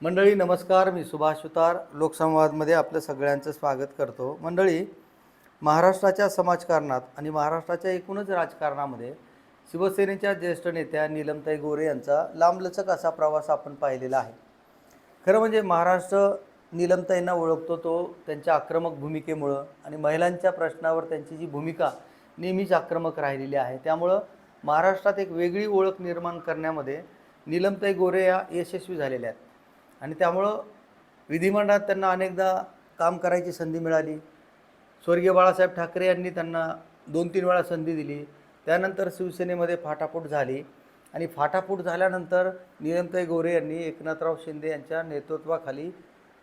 मंडळी नमस्कार, मी सुभाष सुतार लोकसंवादमध्ये आपलं सगळ्यांचं स्वागत करतो। मंडळी, महाराष्ट्राच्या समाजकारणात आणि महाराष्ट्राच्या एकूणच राजकारणामध्ये शिवसेनेच्या ज्येष्ठ नेत्या नीलमताई गोरे यांचा लांबलचक असा प्रवास आपण पाहिलेला आहे। खरं म्हणजे महाराष्ट्र नीलमताईंना ओळखतो तो त्यांच्या आक्रमक भूमिकेमुळं आणि महिलांच्या प्रश्नावर त्यांची जी भूमिका नेहमीच आक्रमक राहिलेली आहे, त्यामुळं महाराष्ट्रात एक वेगळी ओळख निर्माण करण्यामध्ये नीलमताई गोरे या यशस्वी झालेल्या आहेत आणि त्यामुळं विधिमंडळात त्यांना अनेकदा काम करायची संधी मिळाली। स्वर्गीय बाळासाहेब ठाकरे यांनी त्यांना 2-3 वेळा संधी दिली। त्यानंतर शिवसेनेमध्ये फाटाफूट झाली आणि फाटाफूट झाल्यानंतर नीलमताई गोरे यांनी एकनाथराव शिंदे यांच्या नेतृत्वाखाली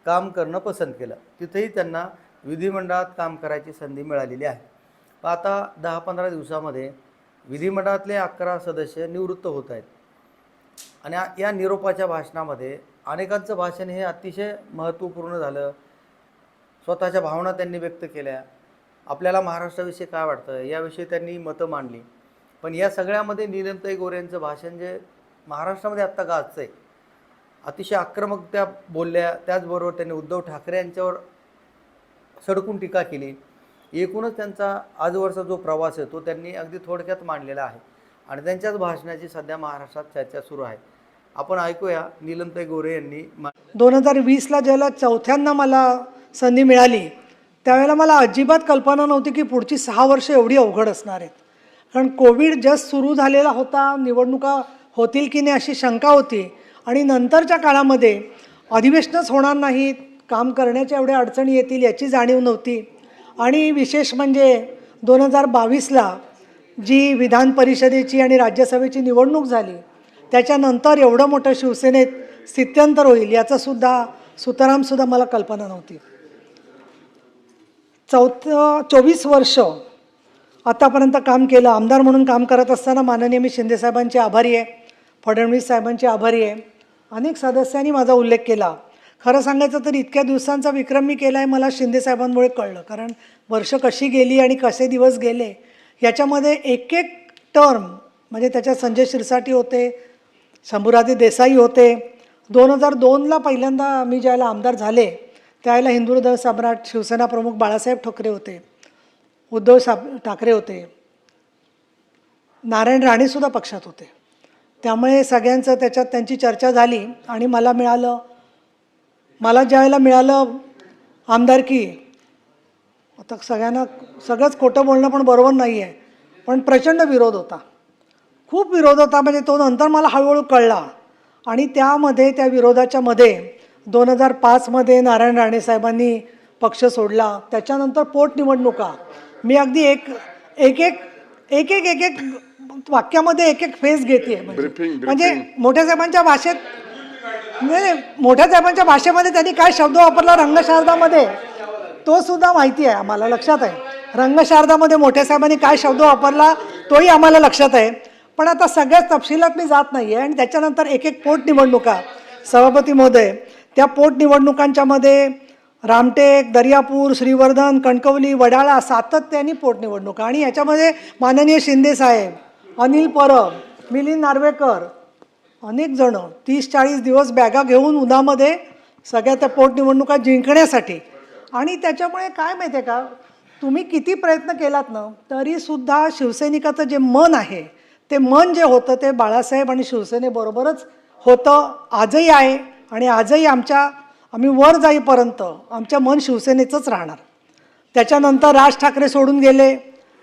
काम करणं पसंत केलं। तिथेही त्यांना विधिमंडळात काम करायची संधी मिळालेली आहे। पण आता 10-15 दिवसामध्ये विधिमंडळातले 11 सदस्य निवृत्त होत आहेत आणि या निरोपाच्या भाषणामध्ये अनेकांचं भाषण हे अतिशय महत्त्वपूर्ण झालं। स्वतःच्या भावना त्यांनी व्यक्त केल्या, आपल्याला महाराष्ट्राविषयी काय वाटतं याविषयी त्यांनी मतं मांडली। पण या सगळ्यामध्ये नीलमताई गोरे यांचं भाषण जे महाराष्ट्रामध्ये आत्ता गाजतं आहे, अतिशय आक्रमक त्या बोलल्या। त्याचबरोबर त्यांनी उद्धव ठाकरे यांच्यावर सडकून टीका केली। एकूणच त्यांचा आजवरचा जो प्रवास आहे तो त्यांनी अगदी थोडक्यात मांडलेला आहे आणि त्यांच्याच भाषणाची सध्या महाराष्ट्रात चर्चा सुरू आहे। आपण ऐकूया नीलमताई गोरे यांनी 2020ला ज्याला चौथ्यांदा मला संधी मिळाली त्यावेळेला मला अजिबात कल्पना नव्हती की पुढची 6 वर्ष एवढी अवघड असणार आहेत। कारण कोविड जस्ट सुरू झालेला होता, निवडणुका होतील की नाही अशी शंका होती आणि नंतरच्या काळामध्ये अधिवेशनच होणार नाहीत, काम करण्याच्या एवढ्या अडचणी येतील याची जाणीव नव्हती। आणि विशेष म्हणजे 2022ला जी विधान परिषदेची आणि राज्यसभेची निवडणूक झाली त्याच्यानंतर एवढं मोठं शिवसेनेत स्थित्यंतर होईल याचासुद्धा सुतरामसुद्धा मला कल्पना नव्हती। 24 वर्ष आतापर्यंत काम केलं। आमदार म्हणून काम करत असताना माननीय मी शिंदेसाहेबांचे आभारी आहे, फडणवीस साहेबांचे आभारी आहे। अनेक सदस्यांनी माझा उल्लेख केला। खरं सांगायचं तर इतक्या दिवसांचा विक्रम मी केला आहे मला शिंदेसाहेबांमुळे कळलं। कारण वर्ष कशी गेली आणि कसे दिवस गेले याच्यामध्ये एक एक टर्म म्हणजे त्याच्यात संजय शिरसाटी होते, शंभूराजे देसाई होते। 2002ला पहिल्यांदा मी ज्यावेळेला आमदार झाले त्यावेळेला हिंदू हृदय सम्राट शिवसेना प्रमुख बाळासाहेब ठाकरे होते, उद्धव ठाकरे होते, नारायण राणेसुद्धा पक्षात होते। त्यामुळे सगळ्यांचं त्याच्यात त्यांची चर्चा झाली आणि मला ज्यावेळेला मिळालं आमदारकी, आता सगळंच खोटं बोलणं पण बरोबर नाही आहे, पण प्रचंड विरोध होता, खूप विरोध होता। म्हणजे तो नंतर मला हळूहळू कळला आणि त्या विरोधाच्या मध्ये 2005मध्ये नारायण राणे साहेबांनी पक्ष सोडला। त्याच्यानंतर पोटनिवडणुका मी अगदी एक वाक्यामध्ये एक फेज घेते। म्हणजे मोठ्या साहेबांच्या भाषेमध्ये त्यांनी काय शब्द वापरला रंगशारदामध्ये तो सुद्धा माहिती आहे, आम्हाला लक्षात आहे। रंगशारदामध्ये मोठ्या साहेबांनी काय शब्द वापरला तोही आम्हाला लक्षात आहे। पण आता सगळ्याच तपशिलात मी जात नाही आहे। आणि त्याच्यानंतर एक पोटनिवडणुका सभापती महोदय, त्या पोटनिवडणुकांच्या मध्ये रामटेक, दर्यापूर, श्रीवर्धन, कणकवली, वडाळा सातत्याने पोटनिवडणुका आणि याच्यामध्ये माननीय शिंदेसाहेब, अनिल परब, मिलिंद नार्वेकर अनेक जण 30-40 दिवस बॅगा घेऊन उन्हामध्ये सगळ्या त्या पोटनिवडणुका जिंकण्यासाठी। आणि त्याच्यामुळे काय माहिती आहे का, तुम्ही किती प्रयत्न केलात ना तरीसुद्धा शिवसैनिकाचं जे मन आहे ते मन जे होतं ते बाळासाहेब आणि शिवसेनेबरोबरच होतं, आजही आहे आणि आजही आम्ही वर जाईपर्यंत आमचं मन शिवसेनेचंच राहणार। त्याच्यानंतर राज ठाकरे सोडून गेले,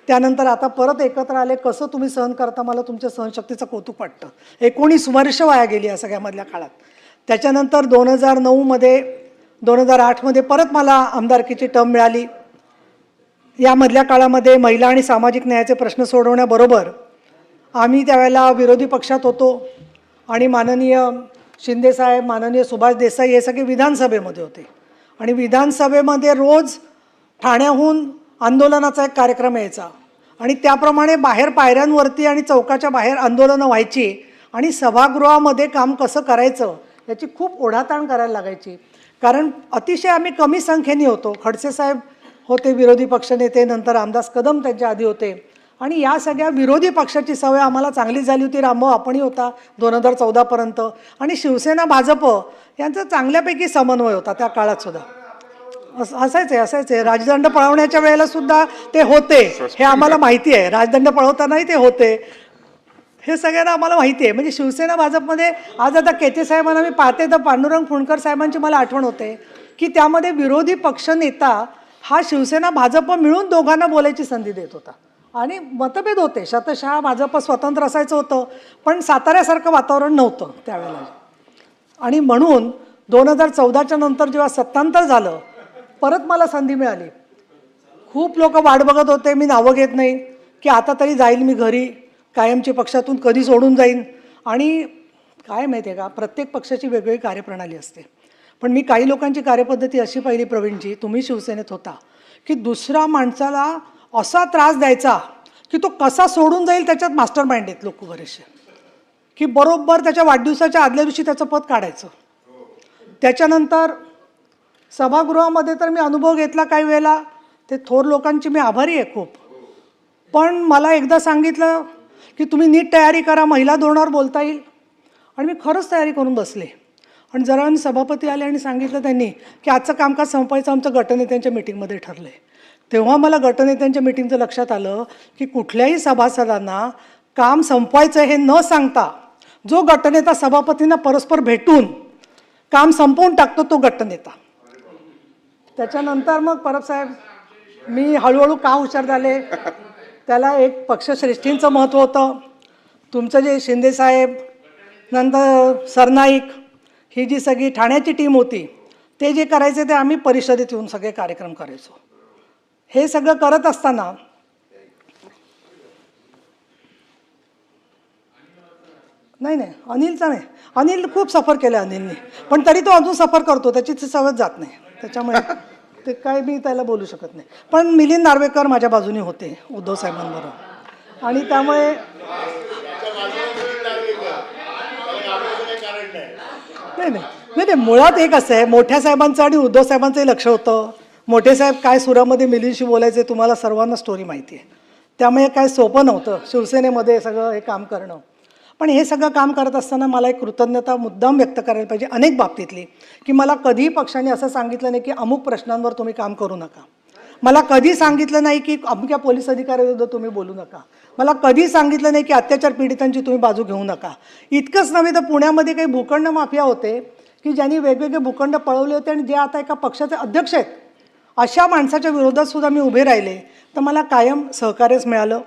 त्यानंतर आता परत एकत्र आले। कसं तुम्ही सहन करता, मला तुमच्या सहनशक्तीचं कौतुक वाटतं। 19 वर्ष वाया गेली या सगळ्यामधल्या काळात। त्याच्यानंतर 2008मध्ये परत मला आमदारकीची टर्म मिळाली। यामधल्या काळामध्ये महिला आणि सामाजिक न्यायाचे प्रश्न सोडवण्याबरोबर आम्ही त्यावेळेला विरोधी पक्षात होतो आणि माननीय शिंदेसाहेब, माननीय सुभाष देसाई हे सगळे विधानसभेमध्ये होते आणि विधानसभेमध्ये रोज ठाण्याहून आंदोलनाचा एक कार्यक्रम यायचा आणि त्याप्रमाणे बाहेर पायऱ्यांवरती आणि चौकाच्या बाहेर आंदोलनं व्हायची आणि सभागृहामध्ये काम कसं करायचं याची खूप ओढाताण करायला लागायची। कारण अतिशय आम्ही कमी संख्येने होतो। खडसे साहेब होते विरोधी पक्षनेते, नंतर रामदास कदम त्यांच्या आधी होते आणि या सगळ्या विरोधी पक्षाची सवय आम्हाला चांगली झाली होती. रामभाऊ आपणही होता 2014पर्यंत, आणि शिवसेना भाजप यांचा चांगल्यापैकी समन्वय होता त्या काळात सुद्धा. असायचे राजदंड पळवण्याच्या वेळेला सुद्धा ते होते, हे आम्हाला माहिती आहे. राजदंड पळवतानाही ते होते, हे सगळ्यांना आम्हाला माहिती आहे. म्हणजे शिवसेना भाजपमध्ये आज आता केते साहेबांना मी पाहते तर पांडुरंग फुंडकर साहेबांची मला आठवण होते की त्यामध्ये विरोधी पक्षनेता हा शिवसेना भाजप मिळून दोघांना बोलायची संधी देत होता. आणि मतभेद होते, शतशः भाजप स्वतंत्र असायचं होतं, पण साताऱ्यासारखं वातावरण नव्हतं त्यावेळेला. आणि म्हणून 2014च्या नंतर जेव्हा सत्तांतर झालं, परत मला संधी मिळाली. खूप लोक वाट बघत होते, मी नावं घेत नाही, की आता तरी जाईल मी घरी, कायमची पक्षातून कधी सोडून जाईन. आणि काय माहिती आहे का, प्रत्येक पक्षाची वेगवेगळी कार्यप्रणाली असते. पण मी काही लोकांची कार्यपद्धती अशी पाहिली प्रवीणजी, तुम्ही शिवसेनेत होता, की दुसऱ्या माणसाला असा त्रास द्यायचा की तो कसा सोडून जाईल त्याच्यात मास्टर माइंड आहेत लोक बरेचसे, की बरोबर त्याच्या वाढदिवसाच्या आदल्या दिवशी त्याचं पद काढायचं. त्याच्यानंतर सभागृहामध्ये तर मी अनुभव घेतला काही वेळेला, ते थोर लोकांची मी आभारी आहे खूप. पण मला एकदा सांगितलं की तुम्ही नीट तयारी करा, महिला धोरणावर बोलता येईल. आणि मी खरंच तयारी करून बसले. आणि जरा सभापती आले आणि सांगितलं त्यांनी की आजचं कामकाज संपवायचं आमचं गटनेत्यांच्या मिटिंगमध्ये ठरलं आहे. तेव्हा मला गटनेत्यांच्या मिटिंगचं लक्षात आलं की कुठल्याही सभासदांना काम संपवायचं हे न सांगता जो गटनेता सभापतींना परस्पर भेटून काम संपवून टाकतो तो गटनेता. त्याच्यानंतर मग परब साहेब मी हळूहळू का हुशार झाले, त्याला एक पक्षश्रेष्ठींचं महत्त्व होतं. तुमचं जे शिंदेसाहेब, नंतर सरनाईक, ही जी सगळी ठाण्याची टीम होती, ते जे करायचे ते आम्ही परिषदेत येऊन सगळे कार्यक्रम करायचो. हे सगळं करत असताना नाही अनिलचा नाही, अनिल खूप सफर केलं अनिलने, पण तरी तो अजून सफर करतो, त्याची सवय जात नाही, त्याच्यामुळे ते काय मी त्याला बोलू शकत नाही. पण मिलिंद नार्वेकर माझ्या बाजूने होते उद्धव साहेबांबरोबर, आणि त्यामुळे नाही मुळात एक असं आहे, मोठ्या साहेबांचं आणि उद्धव साहेबांचंही लक्ष होतं. मोठे साहेब काय सुरामध्ये मिलिंदशी बोलायचे तुम्हाला सर्वांना स्टोरी माहिती आहे, त्यामुळे काय सोपं नव्हतं शिवसेनेमध्ये सगळं हे काम करणं. पण हे सगळं काम करत असताना मला एक कृतज्ञता मुद्दाम व्यक्त करायला पाहिजे अनेक बाबतीतली, की मला कधीही पक्षाने असं सांगितलं नाही की अमुक प्रश्नांवर तुम्ही काम करू नका. मला कधी सांगितलं नाही की अमुक्या पोलीस अधिकाऱ्याविरुद्ध तुम्ही बोलू नका. मला कधी सांगितलं नाही की अत्याचार पीडितांची तुम्ही बाजू घेऊ नका. इतकंच नव्हे तर पुण्यामध्ये काही भूखंड माफिया होते की ज्यांनी वेगवेगळे भूखंड पळवले होते आणि जे आता एका पक्षाचे अध्यक्ष आहेत, अशा माणसाच्या विरोधात सुद्धा मी उभे राहिले, तर मला कायम सहकार्यच मिळालं.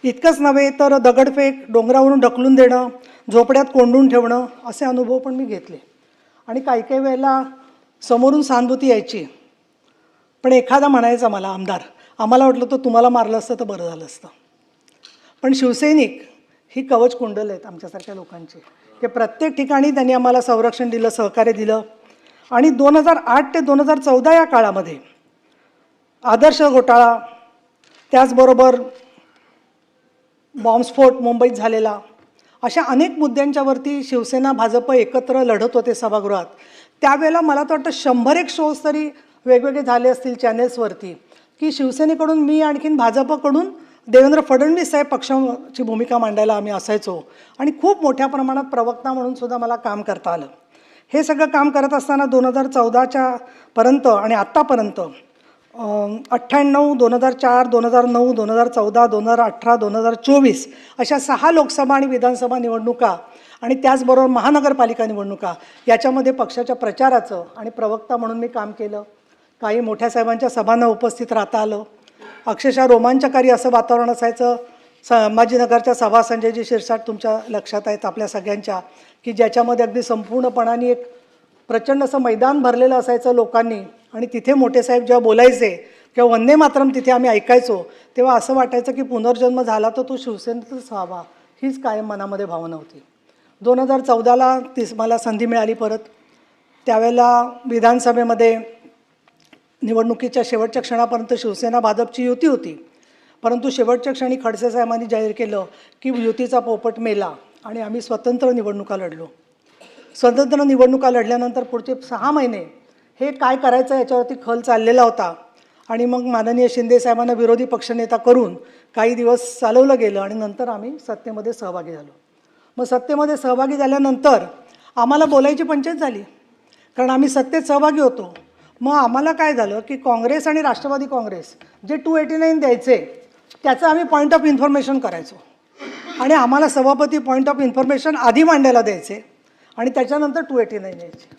इतकंच नव्हे तर दगडफेक, डोंगरावरून ढकलून देणं, झोपड्यात कोंडून ठेवणं, असे अनुभव पण मी घेतले. आणि काही काही वेळेला समोरून सहानुभूती यायची, पण एखादा म्हणायचा मला आमदार, आम्हाला वाटलं तर तुम्हाला मारलं असतं तर बरं झालं असतं. पण शिवसैनिक ही कवच कुंडल आहेत आमच्यासारख्या लोकांची, की प्रत्येक ठिकाणी त्यांनी आम्हाला संरक्षण दिलं, सहकार्य दिलं. आणि 2008 ते 2014 या काळामध्ये आदर्श घोटाळा, त्याचबरोबर बॉम्बस्फोट मुंबईत झालेला, अशा अनेक मुद्द्यांच्यावरती शिवसेना भाजप एकत्र लढत होते सभागृहात. त्यावेळेला मला तर वाटतं 100-1 शोज तरी वेगवेगळे झाले असतील चॅनेल्सवरती, की शिवसेनेकडून मी आणखीन भाजपकडून देवेंद्र फडणवीस साहेब पक्षाची भूमिका मांडायला आम्ही असायचो. आणि खूप मोठ्या प्रमाणात प्रवक्ता म्हणून सुद्धा मला काम करता आलं. हे सगळं काम करत असताना 2014च्या पर्यंत आणि आत्तापर्यंत 98, 2004, 2009, 2014, 2018, 2024 अशा 6 लोकसभा आणि विधानसभा निवडणुका आणि त्याचबरोबर महानगरपालिका निवडणुका याच्यामध्ये पक्षाच्या प्रचाराचं आणि प्रवक्ता म्हणून मी काम केलं. काही मोठ्या साहेबांच्या सभांना उपस्थित राहता आलं. अक्षरशः रोमांचकारी असं वातावरण असायचं. संभाजीनगरच्या सभा संजयजी शिरसाट तुमच्या लक्षात आहेत आपल्या सगळ्यांच्या, की ज्याच्यामध्ये अगदी संपूर्णपणाने एक प्रचंड असं मैदान भरलेलं असायचं लोकांनी. आणि तिथे मोठे साहेब जेव्हा बोलायचे किंवा वंदे मातरम तिथे आम्ही ऐकायचो, तेव्हा असं वाटायचं की पुनर्जन्म झाला तर तो शिवसेनेतच व्हावा, हीच कायम मनामध्ये भावना होती. 2014ला मला संधी मिळाली परत. त्यावेळेला विधानसभेमध्ये निवडणुकीच्या शेवटच्या क्षणापर्यंत शिवसेना भाजपची युती होती, परंतु शेवटच्या क्षणी खडसे साहेबांनी जाहीर केलं की युतीचा पोपट मेला आणि आम्ही स्वतंत्र निवडणुका लढलो. स्वतंत्र निवडणुका लढल्यानंतर पुढचे 6 महिने हे काय करायचं याच्यावरती खल चाललेला होता. आणि मग माननीय शिंदे साहेबांना विरोधी पक्षनेता करून काही दिवस चालवलं गेलं आणि नंतर आम्ही सत्तेमध्ये सहभागी झालो. मग सत्तेमध्ये सहभागी झाल्यानंतर आम्हाला बोलायची पंचायत झाली, कारण आम्ही सत्तेत सहभागी होतो. मग आम्हाला काय झालं की काँग्रेस आणि राष्ट्रवादी काँग्रेस जे 289 द्यायचे त्याचं आम्ही पॉईंट ऑफ इन्फॉर्मेशन करायचो आणि आम्हाला सभापती पॉईंट ऑफ इन्फॉर्मेशन आधी मांडायला द्यायचे आणि त्याच्यानंतर 289 द्यायचे.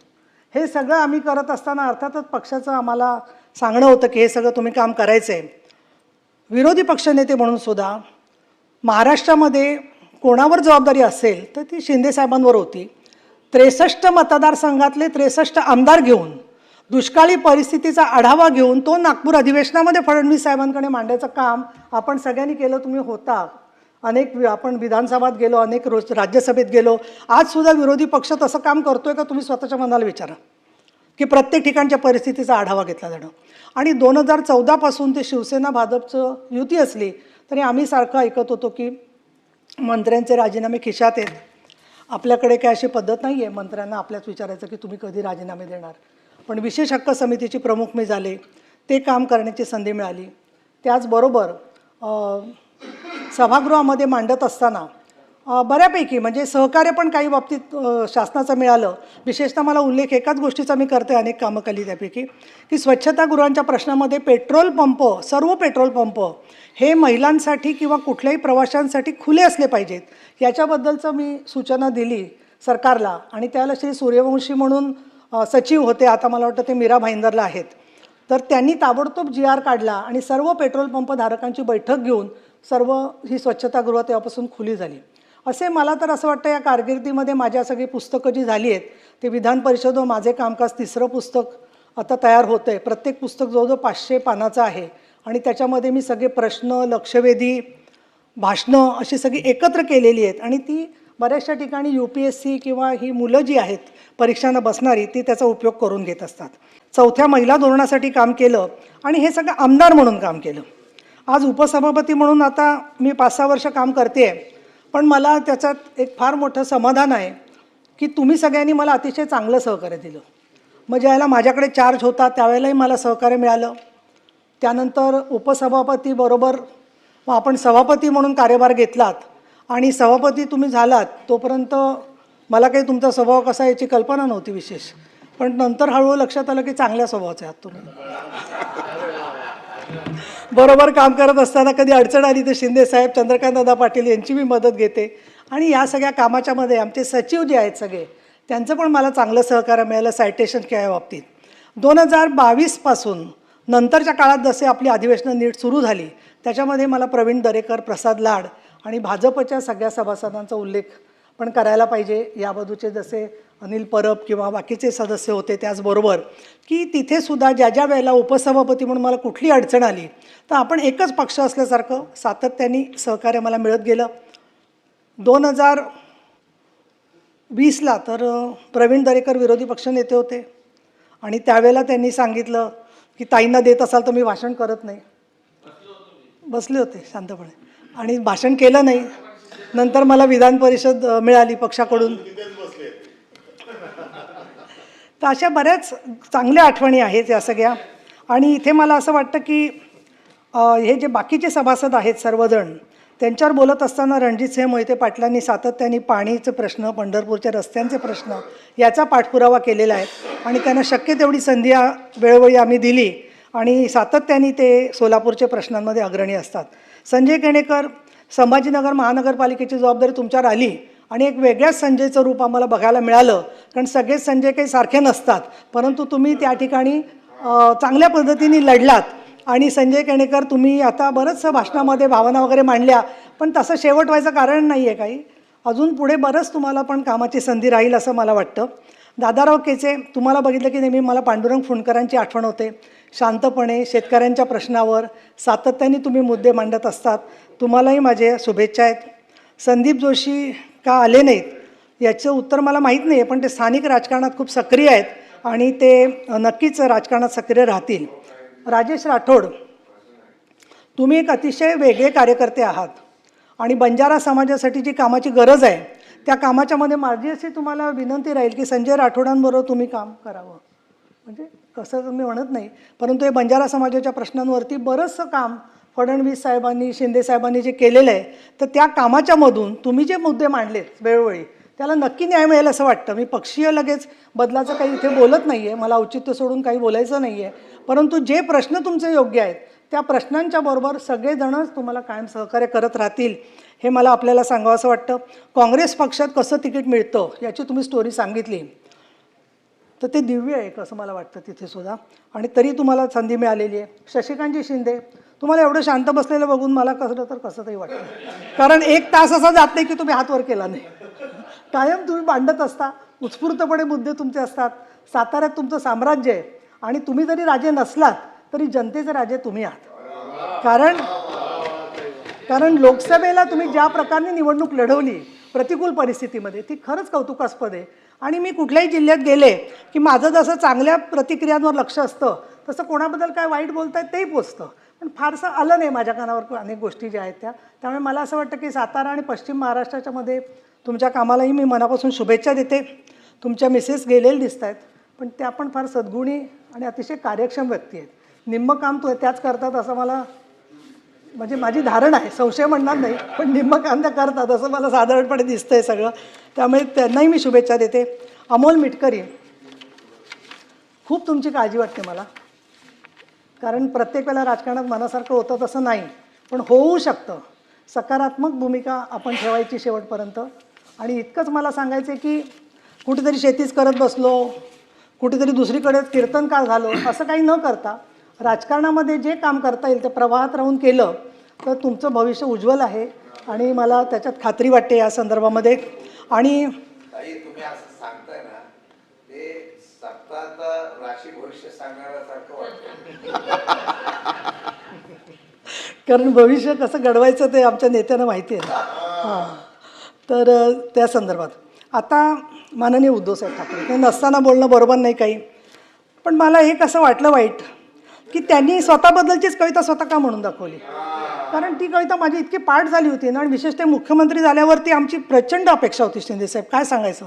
हे सगळं आम्ही करत असताना अर्थातच पक्षाचं आम्हाला सांगणं होतं की हे सगळं तुम्ही काम करायचं आहे. विरोधी पक्षनेते म्हणून सुद्धा महाराष्ट्रामध्ये कोणावर जबाबदारी असेल तर ती शिंदेसाहेबांवर होती. 63 मतदारसंघातले 63 आमदार घेऊन दुष्काळी परिस्थितीचा आढावा घेऊन तो नागपूर अधिवेशनामध्ये फडणवीस साहेबांकडे मांडायचं काम आपण सगळ्यांनी केलं. तुम्ही होता, आपण विधानसभात गेलो, अनेक राज्यसभेत गेलो. आजसुद्धा विरोधी पक्ष तसं काम करतोय का तुम्ही स्वतःच्या मनाला विचारा की प्रत्येक ठिकाणच्या परिस्थितीचा आढावा घेतला जाणं. आणि 2014पासून ते शिवसेना भाजपचं युती असली तरी आम्ही सारखं ऐकत होतो की मंत्र्यांचे राजीनामे खिशात आहेत. आपल्याकडे काय अशी पद्धत नाही आहे मंत्र्यांना आपल्याच विचारायचं की तुम्ही कधी राजीनामे देणार. पण विशेष हक्क समितीची प्रमुख मी झाले, ते काम करण्याची संधी मिळाली. त्याचबरोबर सभागृहामध्ये मांडत असताना बऱ्यापैकी म्हणजे सहकार्य पण काही बाबतीत शासनाचं मिळालं. विशेषतः मला उल्लेख एकाच गोष्टीचा मी करते, अनेक कामं केली त्यापैकी, की स्वच्छतागृहांच्या प्रश्नामध्ये सर्व पेट्रोल पंप हे महिलांसाठी किंवा कुठल्याही प्रवाशांसाठी खुले असले पाहिजेत याच्याबद्दलचं मी सूचना दिली सरकारला. आणि त्याला श्री सूर्यवंशी म्हणून सचिव होते, आता मला वाटतं ते मीरा भाईंदरला आहेत. तर त्यांनी ताबडतोब GR काढला आणि सर्व पेट्रोल पंप धारकांची बैठक घेऊन सर्व ही स्वच्छतागृह तेव्हापासून खुली झाली. असे मला तर असं वाटतं या कारकिर्दीमध्ये माझ्या सगळी पुस्तकं जी झाली आहेत ते विधान परिषद व माझे कामकाज 3रं पुस्तक आता तयार होतं आहे. प्रत्येक पुस्तक जवळजवळ 500 पानाचं आहे आणि त्याच्यामध्ये मी सगळे प्रश्न, लक्षवेधी, भाषणं अशी सगळी एकत्र केलेली आहेत आणि ती बऱ्याचशा ठिकाणी UPSC किंवा ही मुलं जी आहेत परीक्षांना बसणारी ती त्याचा उपयोग करून घेत असतात. 4थ्या महिला धोरणासाठी काम केलं आणि हे सगळं आमदार म्हणून काम केलं. आज उपसभापती म्हणून आता मी 5-6 वर्ष काम करते आहे. पण मला त्याच्यात एक फार मोठं समाधान आहे की तुम्ही सगळ्यांनी मला अतिशय चांगलं सहकार्य दिलं. मग ज्यावेळेला माझ्याकडे चार्ज होता त्यावेळेलाही मला सहकार्य मिळालं. त्यानंतर उपसभापतीबरोबर मग आपण सभापती म्हणून कार्यभार घेतलात आणि सभापती तुम्ही झालात तोपर्यंत मला काही तुमचा स्वभाव कसा याची कल्पना नव्हती विशेष. पण नंतर हळूहळू लक्षात आलं की चांगल्या स्वभावाचे आहात तुम्ही. बरोबर काम करत असताना कधी अडचण आली तर शिंदे साहेब, चंद्रकांतदादा पाटील यांची मी मदत घेते. आणि या सगळ्या कामाच्या मध्ये आमचे सचिव जे आहेत सगळे त्यांचं पण मला चांगलं सहकार्य मिळालं सायटेशन या बाबतीत. 2022पासून नंतरच्या काळात जसे आपली अधिवेशनं नीट सुरू झाली त्याच्यामध्ये मला प्रवीण दरेकर, प्रसाद लाड आणि भाजपच्या सगळ्या सभासदांचा उल्लेख पण करायला पाहिजे. या बाजूचे जसे अनिल परब किंवा बाकीचे सदस्य होते, त्याचबरोबर की तिथेसुद्धा ज्या वेळेला उपसभापती म्हणून मला कुठली अडचण आली तर आपण एकच पक्ष असल्यासारखं सातत्याने सहकार्य मला मिळत गेलं. 2020ला तर प्रवीण दरेकर विरोधी पक्षनेते होते आणि त्यावेळेला त्यांनी सांगितलं की ताईंना देत असाल तर मी भाषण करत नाही. बसले होते शांतपणे आणि भाषण केलं नाही. नंतर मला विधान परिषद मिळाली पक्षाकडून. तर अशा बऱ्याच चांगल्या आठवणी आहेत या सगळ्या. आणि इथे मला असं वाटतं की हे जे बाकीचे सभासद आहेत सर्वजण त्यांच्यावर बोलत असताना रणजितसिंह मोहिते पाटलांनी सातत्याने पाणीचे प्रश्न, पंढरपूरच्या रस्त्यांचे प्रश्न याचा पाठपुरावा केलेला आहे आणि त्यांना शक्य तेवढी संधी वेळोवेळी आम्ही दिली आणि सातत्याने ते सोलापूरच्या प्रश्नांमध्ये अग्रणी असतात. संजय केणेकर, संभाजीनगर महानगरपालिकेची जबाबदारी तुमच्यावर आली आणि एक वेगळ्याच संजयचं रूप आम्हाला बघायला मिळालं, कारण सगळेच संजय काही सारखे नसतात. परंतु तुम्ही त्या ठिकाणी चांगल्या पद्धतीने लढलात आणि संजय केणेकर तुम्ही आता बरंचसं भाषणामध्ये भावना वगैरे मांडल्या, पण तसं शेवट व्हायचं कारण नाही आहे काही. अजून पुढे बरंच तुम्हाला पण कामाची संधी राहील असं मला वाटतं. दादाराव केचे, तुम्हाला बघितलं की नेहमी मला पांडुरंग फुंडकरांची आठवण होते. शांतपणे शेतकऱ्यांच्या प्रश्नावर सातत्याने तुम्ही मुद्दे मांडत असतात. तुम्हालाही माझे शुभेच्छा आहेत. संदीप जोशी का आले नाहीत याचं उत्तर मला माहीत नाही आहे, पण ते स्थानिक राजकारणात खूप सक्रिय आहेत आणि ते नक्कीच राजकारणात सक्रिय राहतील. राजेश राठोड, तुम्ही एक अतिशय वेगळे कार्यकर्ते आहात आणि बंजारा समाजासाठी जी कामाची गरज आहे त्या कामाच्यामध्ये माझी अशी तुम्हाला विनंती राहील की संजय राठोडांबरोबर तुम्ही काम करावं. म्हणजे कसं मी म्हणत नाही, परंतु हे बंजारा समाजाच्या प्रश्नांवरती बरंचसं काम फडणवीस साहेबांनी, शिंदे साहेबांनी जे केलेलं आहे, तर त्या कामाच्यामधून तुम्ही जे मुद्दे मांडलेत वेळोवेळी त्याला नक्की न्याय मिळेल असं वाटतं. मी पक्षीय लगेच बदलाचं काही इथे बोलत नाही आहे, मला औचित्य सोडून काही बोलायचं नाही आहे, परंतु जे प्रश्न तुमचे योग्य आहेत त्या प्रश्नांच्या बरोबर सगळेजणच तुम्हाला कायम सहकार्य करत राहतील हे मला आपल्याला सांगावं असं वाटतं. काँग्रेस पक्षात कसं तिकीट मिळतं याची तुम्ही स्टोरी सांगितली, तर ते दिव्य आहे असं मला वाटतं तिथे सुद्धा, आणि तरी तुम्हाला संधी मिळालेली आहे. शशिकांतजी शिंदे, तुम्हाला एवढं शांत बसलेलं बघून मला कसं तर कसं तरी वाटतं, कारण 1 तास असा जात नाही की तुम्ही हात वर केला नाही. कायम तुम्ही मांडत असता, उत्स्फूर्तपणे मुद्दे तुमचे असतात. साताऱ्यात तुमचं साम्राज्य आहे आणि तुम्ही जरी राजे नसलात तरी जनतेचे राजे तुम्ही आहात. कारण लोकसभेला तुम्ही ज्या प्रकारे निवडणूक लढवली प्रतिकूल परिस्थितीमध्ये, ती खरंच कौतुकास्पद आहे. आणि मी कुठल्याही जिल्ह्यात गेले की माझं जसं चांगल्या प्रतिक्रियांवर लक्ष असतं तसं कोणाबद्दल काय वाईट बोलतायत तेही पोचतं, पण फारसं आलं नाही माझ्या कानावर अनेक गोष्टी ज्या आहेत त्या. त्यामुळे मला असं वाटतं की सातारा आणि पश्चिम महाराष्ट्राच्या मध्ये तुमच्या कामालाही मी मनापासून शुभेच्छा देते. तुमच्या मिसेस गेलेले दिसत आहेत, पण त्या पण फार सद्गुणी आणि अतिशय कार्यक्षम व्यक्ती आहेत. निम्मं काम त्याच करतात असं मला, म्हणजे माझी धारणा आहे, संशय म्हणणार नाही, पण निम्मं काम त्या करतात असं मला साधारणपणे दिसतं आहे सगळं. त्यामुळे त्यांनाही मी शुभेच्छा देते. अमोल मिटकरी, खूप तुमची काळजी वाटते मला, कारण प्रत्येक वेळेला राजकारणात मनासारखं होतं तसं नाही, पण होऊ शकतं. सकारात्मक भूमिका आपण ठेवायची शेवटपर्यंत. आणि इतकंच मला सांगायचं आहे की कुठेतरी शेतीच करत बसलो, कुठेतरी दुसरीकडे कीर्तनकार झालो असं काही न करता राजकारणामध्ये जे काम करता येईल ते प्रवाहात राहून केलं तर तुमचं भविष्य उज्ज्वल आहे आणि मला त्याच्यात खात्री वाटते या संदर्भामध्ये. आणि तुम्ही असं सांगताय ना, ते सत्तात राशी भविष्य सांगण्यासारखं वाटतं. कारण भविष्य कसं घडवायचं ते आमच्या नेत्यांना माहिती आहे. हां, तर त्या संदर्भात आता माननीय उद्धवसाहेब ठाकरे, ते नसताना बोलणं बरोबर नाही काही, पण मला एक असं वाटलं वाईट की त्यांनी स्वतःबद्दलचीच कविता स्वतः का म्हणून दाखवली. कारण ती कविता माझी इतकी पाठ झाली होती ना, आणि विशेषतः मुख्यमंत्री झाल्यावरती आमची प्रचंड अपेक्षा होती. शिंदेसाहेब काय सांगायचं,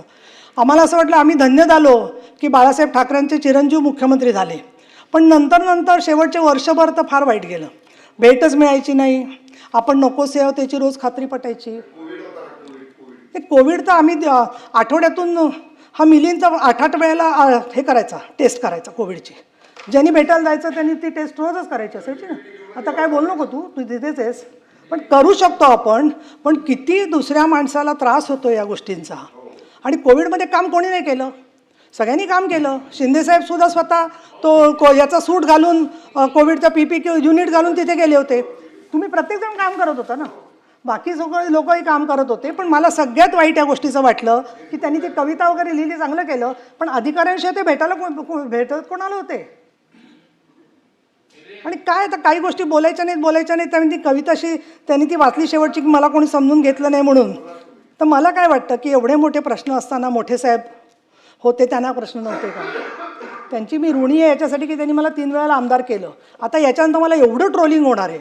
आम्हाला असं वाटलं आम्ही धन्य झालो की बाळासाहेब ठाकरेंचे चिरंजीव मुख्यमंत्री झाले. पण नंतर शेवटचे वर्षभर तर फार वाईट गेलं. भेटच मिळायची नाही, आपण नकोसे आहोत त्याची रोज खात्री पटायची. ते कोविड तर आम्ही आठवड्यातून हा मिलिंदचा 8 वेळेला हे करायचा, टेस्ट करायचा कोविडची. ज्यांनी भेटायला जायचं त्यांनी ती टेस्ट रोजच करायची असायची ना. आता काय बोल नको तू तिथेच आहेस, पण करू शकतो आपण. पण किती दुसऱ्या माणसाला त्रास होतो या गोष्टींचा. आणि कोविडमध्ये काम कोणी नाही केलं, सगळ्यांनी काम केलं. शिंदेसाहेबसुद्धा स्वतः तो याचा सूट घालून कोविडचा PPE युनिट घालून तिथे गेले होते. तुम्ही प्रत्येकजण काम करत होता ना, बाकी सगळे लोकही काम करत होते. पण मला सगळ्यात वाईट या गोष्टीचं वाटलं की त्यांनी ती कविता वगैरे लिहिली, चांगलं केलं, पण अधिकाऱ्यांशिवाय ते भेटत कोणाला होते. आणि काय आता काही गोष्टी बोलायच्या नाहीत. त्यांनी ती कविताशी त्यांनी ती वाचली शेवटची की मला कोणी समजून घेतलं नाही म्हणून. तर मला काय वाटतं की एवढे मोठे प्रश्न असताना मोठे साहेब होते, त्यांना प्रश्न नव्हते का? त्यांची मी ऋणी आहे याच्यासाठी की त्यांनी मला 3 वेळेला आमदार केलं. आता याच्यानंतर मला एवढं ट्रोलिंग होणार आहे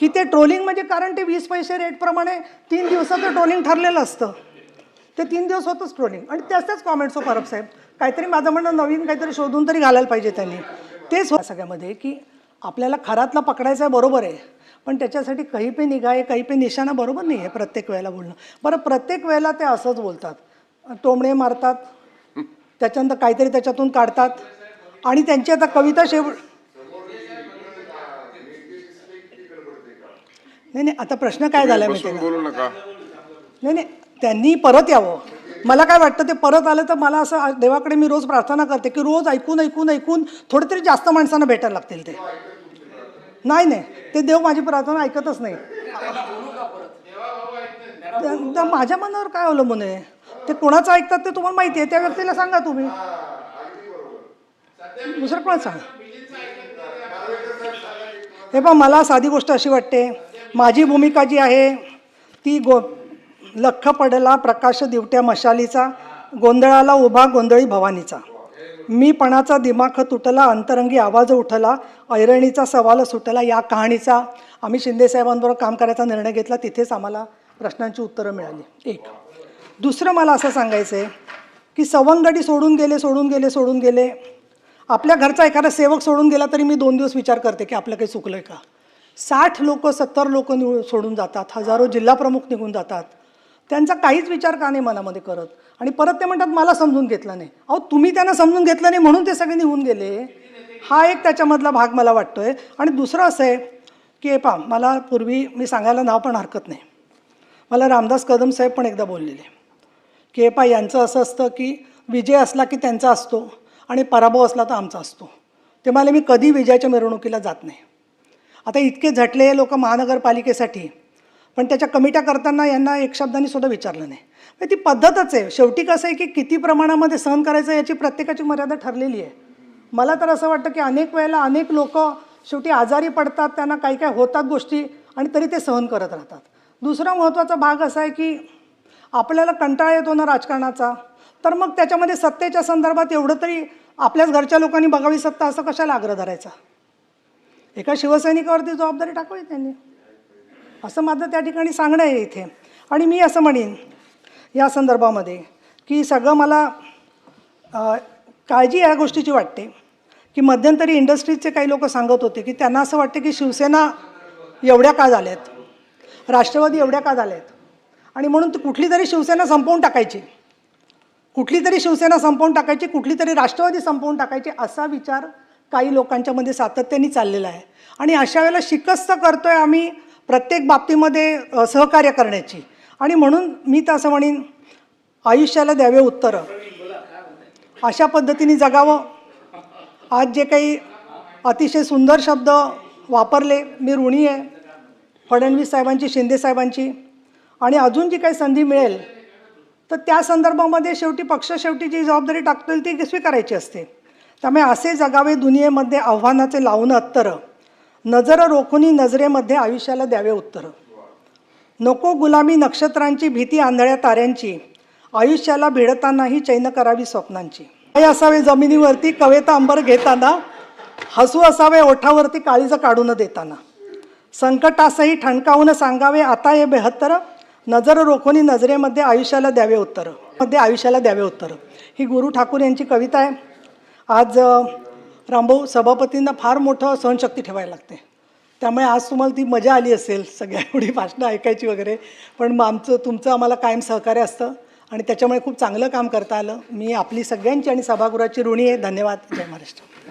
की ते ट्रोलिंग म्हणजे, कारण ते 20 पैसे रेटप्रमाणे 3 दिवसाचं ट्रोलिंग ठरलेलं असतं. ते 3 दिवस होतंच ट्रोलिंग, आणि त्याच कॉमेंट्स हो परब साहेब. काहीतरी माझं म्हणणं नवीन काहीतरी शोधून तरी घालायला पाहिजे त्यांनी. तेच सगळ्यामध्ये की आपल्याला खरातला पकडायचं आहे, बरोबर आहे, पण त्याच्यासाठी काही पे निघाय काही पे निशाणा बरोबर नाही आहे प्रत्येक वेळेला बोलणं. बरं, प्रत्येक वेळेला ते असंच बोलतात, टोमणे मारतात, त्याच्यानंतर काहीतरी त्याच्यातून काढतात, आणि त्यांची आता कविता नाही, आता प्रश्न काय झाला माहिती आहे का? नाही, त्यांनी परत यावं. मला काय वाटतं, ते परत आलं तर मला असं देवाकडे मी रोज प्रार्थना करते की रोज ऐकून थोडे तरी जास्त माणसांना भेटायला लागतील. ते नाही, ते देव माझी प्रार्थना ऐकतच नाही. माझ्या मनावर काय अवलंबून आहे, ते कोणाचं ऐकतात ते तुम्हाला माहिती आहे, त्या व्यक्तीला सांगा तुम्ही, दुसरं कोण सांगा. हे पहा, मला साधी गोष्ट अशी वाटते, माझी भूमिका जी आहे ती लख पडला प्रकाश दिवट्या मशालीचा, गोंधळाला उभा गोंधळी भवानीचा, मीपणाचा दिमाख तुटला, अंतरंगी आवाज उठला, ऐरणीचा सवाल सुटला. या कहाणीचा आम्ही शिंदेसाहेबांबरोबर काम करायचा निर्णय घेतला. तिथेच आम्हाला प्रश्नांची उत्तरं मिळाली. एक दुसरं मला असं सांगायचं आहे की सवंगडी सोडून गेले, आपल्या घरचा एखादा सेवक सोडून गेला तरी मी 2 दिवस विचार करते की आपलं काही चुकलं आहे का. 60 लोक 70 लोक सोडून जातात, हजारो जिल्हा प्रमुख निघून जातात, त्यांचा काहीच विचार का नाही मनामध्ये करत. आणि परत ते म्हणतात मला समजून घेतलं नाही. अहो तुम्ही त्यांना समजून घेतलं नाही म्हणून ते सगळे निघून गेले. हा एक त्याच्यामधला भाग मला वाटतोय. आणि दुसरं असं आहे की मला पूर्वी मी सांगायला नाव पण हरकत नाही, मला रामदास कदम साहेब पण एकदा बोललेले की यांचं असं असतं की विजय असला की त्यांचा असतो आणि पराभव असला तर आमचा असतो. ते मला मी कधी विजयाच्या मिरवणुकीला जात नाही. आता इतके झटले लोक महानगरपालिकेसाठी, पण त्याच्या कमिट्या करताना यांना एक शब्दांनी सुद्धा विचारलं नाही. ती पद्धतच आहे. शेवटी कसं आहे की किती प्रमाणामध्ये सहन करायचं याची प्रत्येकाची मर्यादा ठरलेली आहे. मला तर असं वाटतं की अनेक वेळेला अनेक लोक शेवटी आजारी पडतात, त्यांना काही काय होतात गोष्टी, आणि तरी ते सहन करत राहतात. दुसरा महत्त्वाचा भाग असा आहे की आपल्याला कंटाळा येतो ना राजकारणाचा, तर मग त्याच्यामध्ये सत्तेच्या संदर्भात एवढं तरी आपल्याच घरच्या लोकांनी बघावी सत्ता असं कशाला आग्रह धरायचा. एका शिवसैनिकावरती जबाबदारी टाकावी त्यांनी, असं माझं त्या ठिकाणी सांगणं आहे इथे. आणि मी असं म्हणेन या संदर्भामध्ये की सगळं मला काळजी या गोष्टीची वाटते की मध्यंतरी इंडस्ट्रीजचे काही लोक सांगत होते की त्यांना असं वाटते की शिवसेना एवढ्या का झाल्यात, राष्ट्रवादी एवढ्या का झाल्यात, आणि म्हणून कुठली तरी शिवसेना संपवून टाकायची, कुठली तरी शिवसेना संपवून टाकायची, कुठली तरी राष्ट्रवादी संपवून टाकायची, असा विचार काही लोकांच्यामध्ये सातत्याने चाललेला आहे. आणि अशा वेळेला शिकस्त करतोय आम्ही प्रत्येक बाबतीमध्ये सहकार्य करण्याची. आणि म्हणून मी तर असं म्हणेन आयुष्याला द्यावे उत्तरं, अशा पद्धतीने जगावं. आज जे काही अतिशय सुंदर शब्द वापरले, मी ऋणी आहे फडणवीस साहेबांची, शिंदे साहेबांची. आणि अजून जी काही संधी मिळेल तर त्या संदर्भामध्ये शेवटी पक्ष शेवटी जी जबाबदारी टाकतील ती स्वीकारायची असते. त्यामुळे असे जगावे दुनियेमध्ये आव्हानाचे लावून अत्तरं, नजर रोखुनी नजरेमध्ये आयुष्याला द्यावे उत्तरं. नको गुलामी नक्षत्रांची, भीती आंधळ्या ताऱ्यांची, आयुष्याला भिडतानाही चैन करावी स्वप्नांची. काय असावे जमिनीवरती कवेता अंबर घेताना, हसू असावे ओठावरती काळीज काढून देताना, संकटासही ठणकावून सांगावे आता हे बेहत्तर, नजर रोखोनी नजरेमध्ये आयुष्याला द्यावे उत्तरं, आयुष्याला द्यावे उत्तरं. ही गुरु ठाकूर यांची कविता आहे. आज रामभाऊ सभापतींना फार मोठं सहनशक्ती ठेवायला लागते, त्यामुळे आज तुम्हाला ती मजा आली असेल सगळ्या एवढी भाषणं ऐकायची वगैरे. पण मग तुमचं आम्हाला कायम सहकार्य असतं आणि त्याच्यामुळे खूप चांगलं काम करता आलं. मी आपली सगळ्यांची आणि सभागृहाची ऋणी आहे. धन्यवाद. जय महाराष्ट्र.